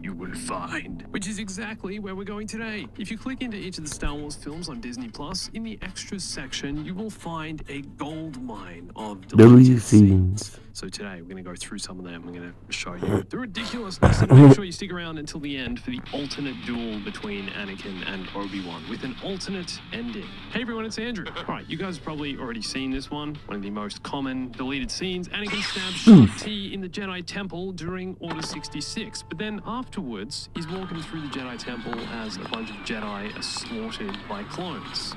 you will find. Which is exactly where we're going today. If you click into each of the Star Wars films on Disney Plus, in the extras section, you will find a gold mine of deleted scenes. So today, we're going to go through some of them. We're going to show you the ridiculousness. And make sure you stick around until the end for the alternate duel between Anakin and Obi-Wan with an alternate ending. Hey everyone, it's Andrew. All right, you guys have probably already seen this one. One of the most common deleted scenes. Anakin stabs Shaak Ti in the Jedi Temple during Order 66. But then afterwards, he's walking through the Jedi Temple as a bunch of Jedi are slaughtered by clones.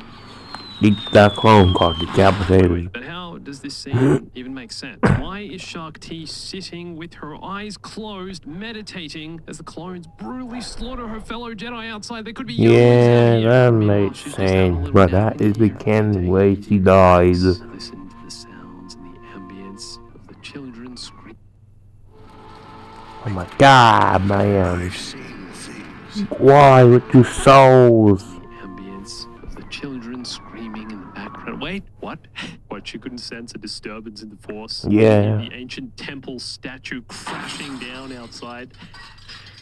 That clone got decapitated. But how does this scene even make sense? Why is Shaak Ti sitting with her eyes closed, meditating as the clones brutally slaughter her fellow Jedi outside? They could be Yeah, that makes sense. But that is the canon way she dies. Listen to the sounds and the ambience of the children screaming. Oh my god, man. Why with your souls? Ambience of the children screaming in the background. Wait, what? What, she couldn't sense a disturbance in the Force? Yeah. The ancient temple statue crashing down outside.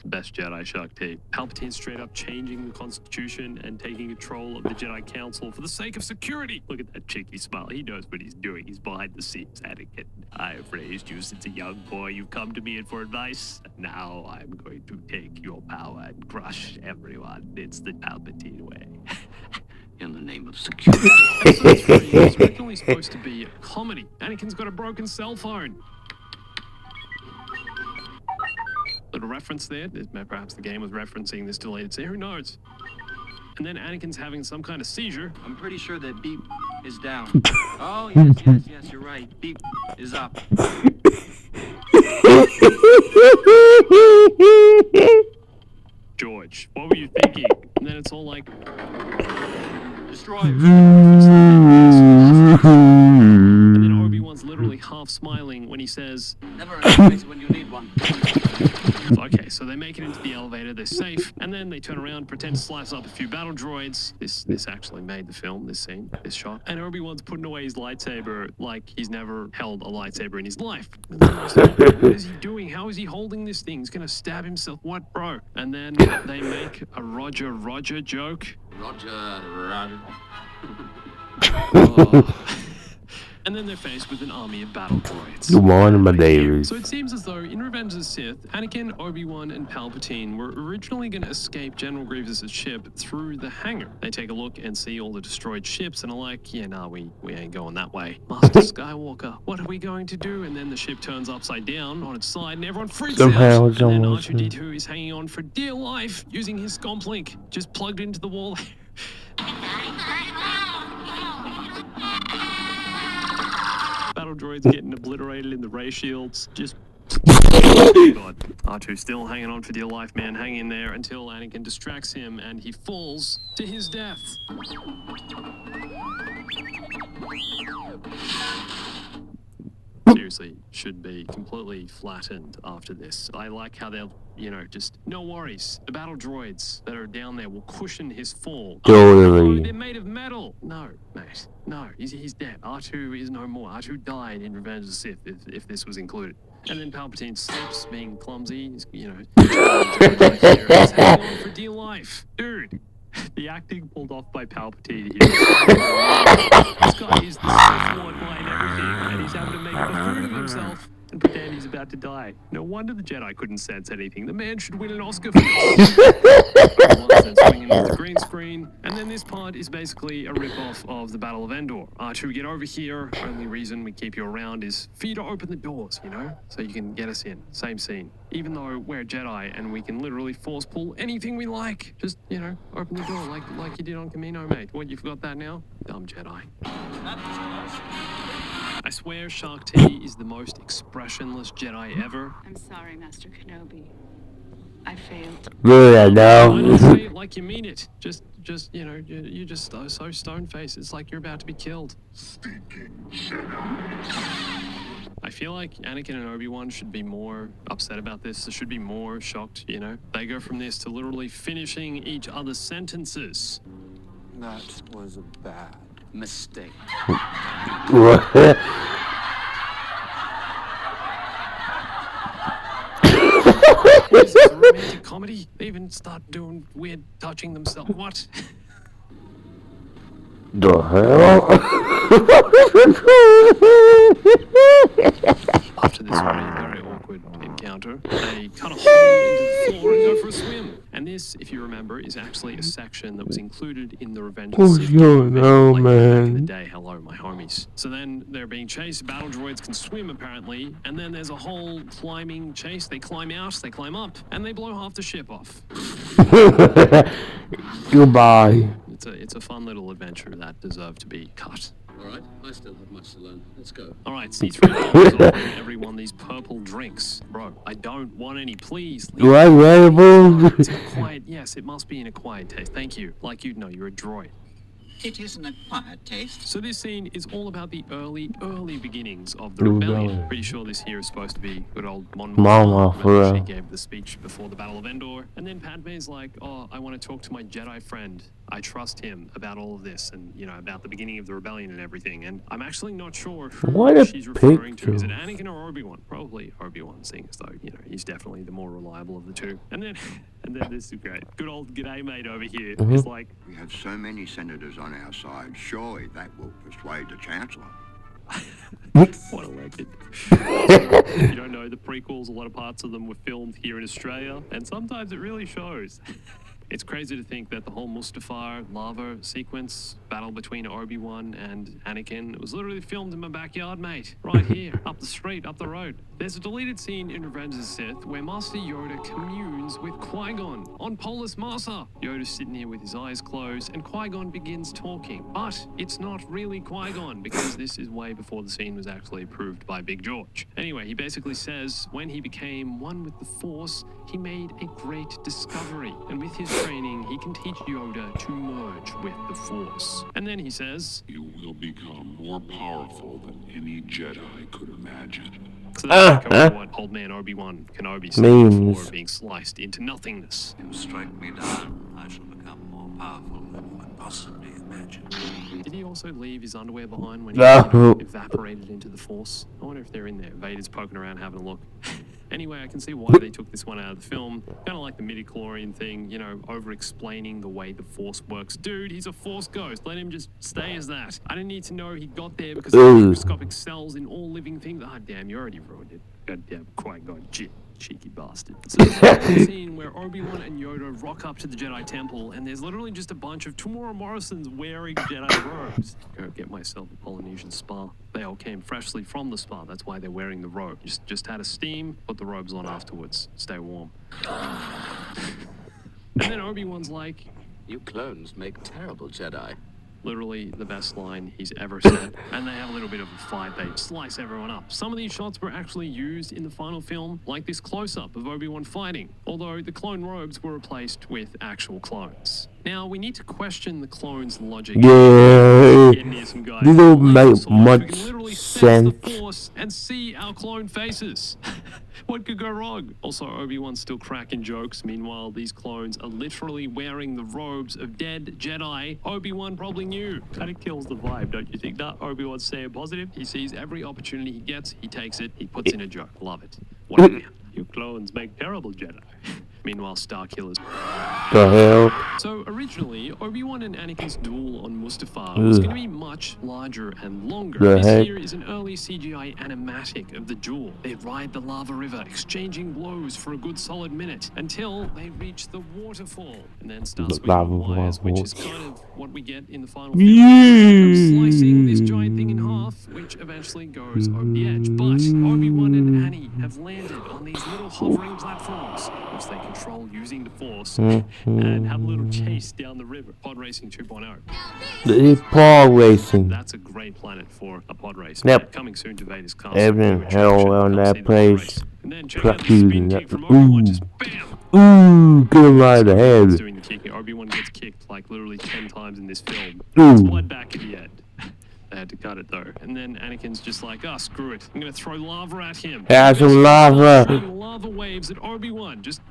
Best Jedi, Shaak Ti. Palpatine straight up changing the Constitution and taking control of the Jedi Council for the sake of security. Look at that cheeky smile. He knows what he's doing. He's behind the scenes, Anakin. I have raised you since a young boy. You've come to me for advice. Now I'm going to take your power and crush everyone. It's the Palpatine way. In the name of security. Episode 3 was originally supposed to be a comedy. Anakin's got a broken cell phone. Little reference there. Perhaps the game was referencing this deleted scene. Who knows? And then Anakin's having some kind of seizure. I'm pretty sure that beep is down. Oh, yes, you're right. Beep is up. George, what were you thinking? And then it's all like... Destroyers. And then Obi-Wan's literally half smiling when he says... Never a place when you need one. Okay, so they make it into the elevator, they're safe, and then they turn around, pretend to slice up a few battle droids. This actually made the film, this scene, this shot. And Obi-Wan's putting away his lightsaber like he's never held a lightsaber in his life. What is he doing? How is he holding this thing? He's gonna stab himself. What, bro? And then they make a Roger joke. Roger. Oh. And then they're faced with an army of battle droids. Good morning, my Davis. So it seems as though in Revenge of the Sith, Anakin, Obi-Wan, and Palpatine were originally going to escape General Grievous' ship through the hangar. They take a look and see all the destroyed ships and are like, yeah, nah, we ain't going that way. Master Skywalker, what are we going to do? And then the ship turns upside down on its side and everyone freaks out. And then R2-D2 is hanging on for dear life using his Scomplink just plugged into the wall. Battle droids getting obliterated in the ray shields. Just... God. R2 still hanging on for dear life, man. Hang in there until Anakin distracts him and he falls to his death. Seriously, should be completely flattened after this. I like how they'll, just no worries. The battle droids that are down there will cushion his fall. Totally. Oh, they're made of metal. No, mate. No, he's dead. R2 is no more. R2 died in Revenge of the Sith if this was included. And then Palpatine slips, being clumsy. He's hanging on for dear life. Dude. The acting pulled off by Palpatine here. This guy is the Sith Lord behind everything, and he's having to make a fool of himself and pretend he's about to die. No wonder the Jedi couldn't sense anything. The man should win an Oscar for this. Swinging off the green screen, and then this part is basically a rip-off of the Battle of Endor. R2, get over here. Only reason we keep you around is for you to open the doors, so you can get us in. Same scene. Even though we're Jedi and we can literally force pull anything we like. Just, open the door like you did on Kamino, mate. What, you forgot that now? Dumb Jedi. I swear Shaak Ti is the most expressionless Jedi ever. I'm sorry, Master Kenobi. I failed. Good, I know. I don't say it like you mean it. Just you're just so stone-faced. It's like you're about to be killed. I feel like Anakin and Obi-Wan should be more upset about this. They should be more shocked, They go from this to literally finishing each other's sentences. That was a bad mistake. It's a romantic comedy. They even start doing weird touching themselves. What? The hell? After this very awkward encounter, they cut a hole into the floor and go for a swim. And this, if you remember, is actually a section that was included in the Revenge of the What's Sith going on, back in the man? day. Hello, my homies. So then they're being chased. Battle droids can swim, apparently. And then there's a whole climbing chase. They climb out, they climb up, and they blow half the ship off. Goodbye. It's a fun little adventure that deserved to be cut. All right, I still have much to learn. Let's go. All right, C3 offering everyone these purple drinks. Bro, I don't want any, please. Do I label? It's an acquired, yes, it must be an acquired taste. Thank you. Like you'd know, you're a droid. It is an acquired taste. So this scene is all about the early beginnings of the Rebellion. rebellion. Pretty sure this here is supposed to be good old Mon Mama, Mothma. for Remember, real. she gave the speech before the Battle of Endor. And then Padme's like, oh, I want to talk to my Jedi friend. I trust him about all of this and, you know, about the beginning of the rebellion and everything. And I'm actually not sure who What a she's referring to. Is it picture. Anakin or Obi-Wan? Probably Obi-Wan, seeing as though, you know, he's definitely the more reliable of the two. And then this is great. Good old g'day mate over here is like, We have so many senators on our side. Surely that will persuade the chancellor. what a legend. You don't know, the prequels, a lot of parts of them were filmed here in Australia, and sometimes it really shows. It's crazy to think that the whole Mustafar lava sequence, battle between Obi-Wan and Anakin, it was literally filmed in my backyard, mate. Right here, up the street, up the road. There's a deleted scene in Revenge of the Sith where Master Yoda communes with Qui-Gon on Polis Massa. Yoda's sitting here with his eyes closed, and Qui-Gon begins talking. But it's not really Qui-Gon, because this is way before the scene was actually approved by Big George. Anyway, he basically says, when he became one with the Force, he made a great discovery. And with his training, he can teach Yoda to merge with the Force. And then he says, You will become more powerful than any Jedi could imagine. so that's echoing what old man Obi-Wan Kenobi said Memes. before being sliced into nothingness. You strike me down, I shall become more powerful than you could possibly imagine. Did he also leave his underwear behind when he No. evaporated into the Force? I wonder if they're in there. Vader's poking around having a look. Anyway, I can see why they took this one out of the film. Kind of like the midi-chlorian thing, you know, over-explaining the way the Force works. Dude, he's a Force ghost. Let him just stay as that. I didn't need to know he got there because of the microscopic cells in all living things. Ah, damn, you already ruined it. Goddamn, Qui-Gon, cheeky bastard. So there's a scene where Obi-Wan and Yoda rock up to the Jedi Temple, and there's literally just a bunch of Tamora Morrisons wearing Jedi robes. Go get myself a Polynesian spa. They all came freshly from the spa. That's why they're wearing the robe. Just had a steam, put the robes on afterwards. Stay warm. And then Obi-Wan's like, You clones make terrible Jedi. literally the best line he's ever said. And they have a little bit of a fight. They slice everyone up. Some of these shots were actually used in the final film, like this close-up of Obi-Wan fighting, although the clone robes were replaced with actual clones. Now, we need to question the clones' logic. Yeah. Getting near some guys. This don't Like make us all, much we can literally sense sense. the Force and see our clone faces. What could go wrong? Also, Obi-Wan's still cracking jokes. Meanwhile, these clones are literally wearing the robes of dead Jedi. Obi-Wan probably knew. Kind of kills the vibe, don't you think? That Obi-Wan's staying positive. He sees every opportunity he gets. He takes it. He puts in a joke. Love it. What a man. You clones make terrible Jedi. Meanwhile, Starkillers. The hell? So originally, Obi-Wan and Anakin's duel on Mustafar was going to be much larger and longer. The This heck? here is an early CGI animatic of the duel. They ride the lava river, exchanging blows for a good solid minute until they reach the waterfall, and then start The swinging lava wires, which is waterfall. kind of what we get in the final film. Slicing this giant thing in half, which eventually goes over the edge. But Obi-Wan and Annie have landed on these little hovering platforms, which they control using the Force, and have a little chase down the river. Pod Racing 2.0. The paw racing. That's a great planet for a pod race. Yep. Coming soon to Vader's Castle. Everything New hell attraction. on Come that see the pod place. race. And then check Truck out the spin using kick that. from Obi-Wan. Ooh. Just bam! Ooh, get him right of the Obi-Wan's head. doing the kicking. Obi-Wan gets kicked like literally 10 times in this film. Ooh. It's blood back at the end. They had to cut it though. And then Anakin's just like, oh, screw it. I'm going to throw lava at him. Have some lava. Shooting lava waves at Obi-Wan. Just,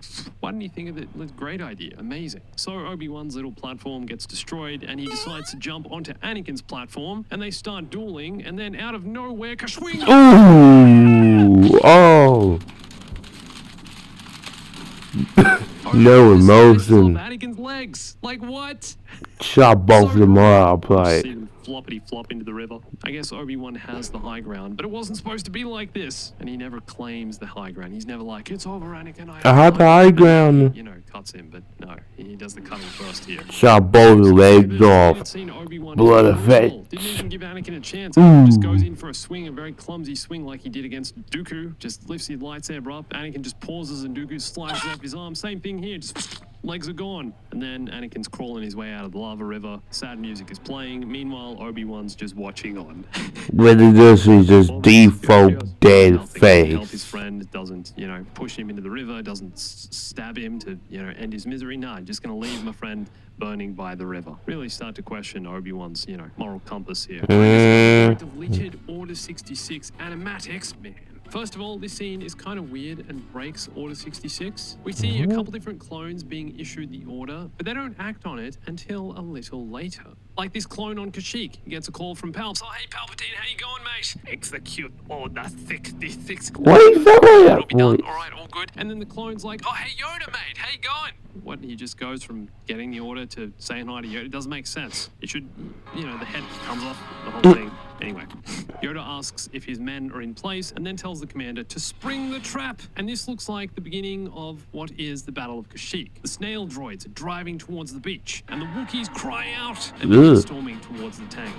why didn't he think of it? It's a great idea. Amazing. So Obi-Wan's little platform gets destroyed and he decides to jump onto Anakin's platform and they start dueling and then out of nowhere, kashwing! Ooh, oh. No This guy's emotion. Anakin's legs. Like what? Chop both of them up, See like. them floppity flop into the river. I guess Obi-Wan has the high ground, but it wasn't supposed to be like this. And he never claims the high ground. He's never like, it's over, Anakin. I had the high ground. You know, cuts him, but no, he does the cutting first here. Chop both the legs off. Blood effect. Didn't even give Anakin a chance. Anakin just goes in for a swing, a very clumsy swing like he did against Dooku. Just lifts his lightsaber up. Anakin just pauses and Dooku slices off his arm. Same thing here. Just legs are gone. And then Anakin's crawling his way out of the lava river. Sad music is playing. Meanwhile, Obi-Wan's just watching on. What it does is just default dead Nothing to help his face. friend, doesn't, you know, push him into the river, doesn't stab him to, you know, end his misery. No, just gonna leave my friend burning by the river. Really start to question Obi-Wan's, you know, moral compass here. Deleted Order 66 animatics, man. First of all, this scene is kind of weird and breaks Order 66. We see a couple different clones being issued the order, but they don't act on it until a little later. Like this clone on Kashyyyk. He gets a call from Palps. Oh, hey, Palpatine, how you going, mate? Execute Order 66. What is that? It'll be done. All right, all good. And then the clone's like, oh, hey, Yoda, mate, how you going? What, he just goes from getting the order to saying hi to Yoda? It doesn't make sense. It should, you know, the head comes off, the whole thing. Anyway, Yoda asks if his men are in place and then tells the commander to spring the trap. And this looks like the beginning of what is the Battle of Kashyyyk. The snail droids are driving towards the beach and the Wookiees cry out and begin storming towards the tank.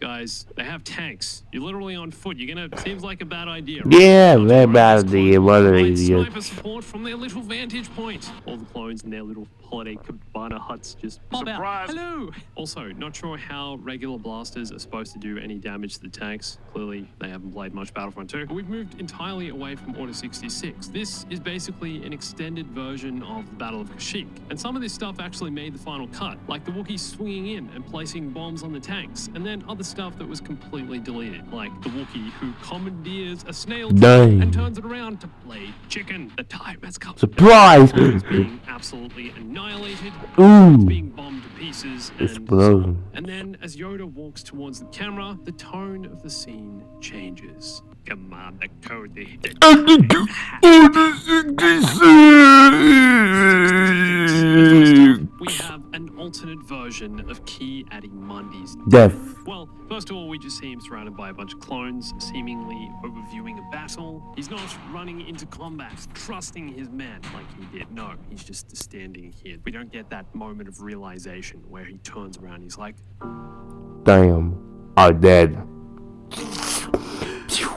Guys, they have tanks. You're literally on foot. You're gonna, seems like a bad idea. Right? Yeah, very bad idea. What an Provide idiot. sniper support from their little vantage point. All the clones in their little holiday cabana huts just pop out. Hello! Also, not sure how regular blasters are supposed to do any damage to the tanks. Clearly, they haven't played much Battlefront 2. But we've moved entirely away from Order 66. This is basically an extended version of the Battle of Kashyyyk. And some of this stuff actually made the final cut, like the Wookiees swinging in and placing bombs on the tanks, and then other stuff that was completely deleted, like the Wookiee who commandeers a snail Dang. and turns it around to play chicken. The time has come. Surprise! It's being absolutely annihilated. Ooh. It's being bombed to pieces. Explosion. And then as Yoda walks towards the camera, the tone of the scene changes. Commander Cody. We have an alternate version of Ki-Adi-Mundi's Death. Well, first of all, we just see him surrounded by a bunch of clones, seemingly overviewing a battle. He's not running into combat, trusting his men like he did. No, he's just standing here. We don't get that moment of realization where he turns around. He's like, Damn. I'm dead.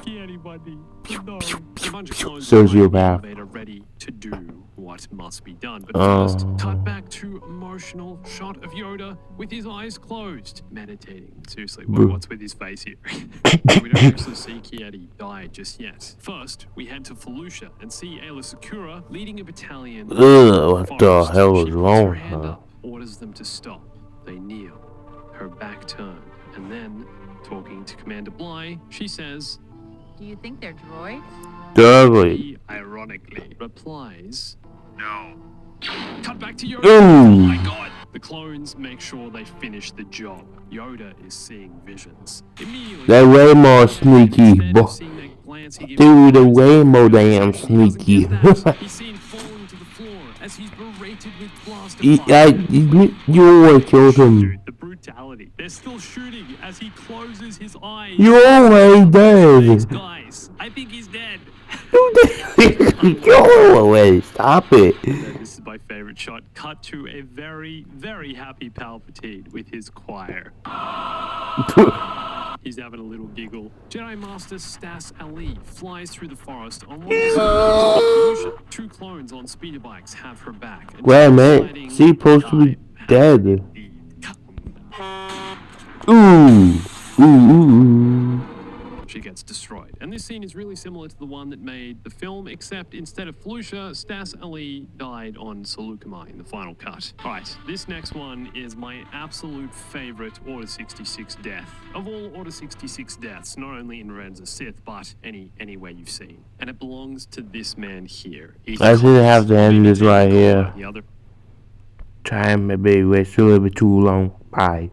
anybody. No. A bunch of clones Sociopath. are ready to do what must be done. But first, cut back to emotional shot of Yoda with his eyes closed, meditating. Seriously, what's with his face here? We don't actually see Ki-Adi die just yet. First, we head to Felucia and see Aayla Secura leading a battalion. Ugh, what the Forest. hell She is puts wrong her with hand her? up, orders them to stop. They kneel, her back turned, and then, talking to Commander Bly, she says, Do you think they're droids? Ugly. he ironically replies, "No." Cut back to Yoda. Ooh. Oh my god. The clones make sure they finish the job. Yoda is seeing visions. Immediately, They're way more sneaky, instead of boy. seeing that glance, he gives Dude, they're the way more damn He doesn't sneaky. get that. He's seen falling to the floor as he's berated with blaster You always killed him. Dude, the brutality. They're still shooting as he closes his eyes. You always These dead. guys, I think he's dead. You always stop it. This is my favorite shot. Cut to a very, very happy Palpatine with his choir. He's having a little giggle. Jedi Master Stas Ali flies through the forest on one of the two clones on speeder bikes have her back. And Wait a she's minute. sliding She's supposed to be dead. the Ooh. She gets destroyed. And this scene is really similar to the one that made the film, except instead of Felucia, Stas Ali died on Saleucami in the final cut. Alright, this next one is my absolute favorite Order 66 death. Of all Order 66 deaths, not only in Revenge of the Sith, but anywhere you've seen. And it belongs to this man here. He's I should have to end this right here. The other Time maybe waste a little bit too long. Bye.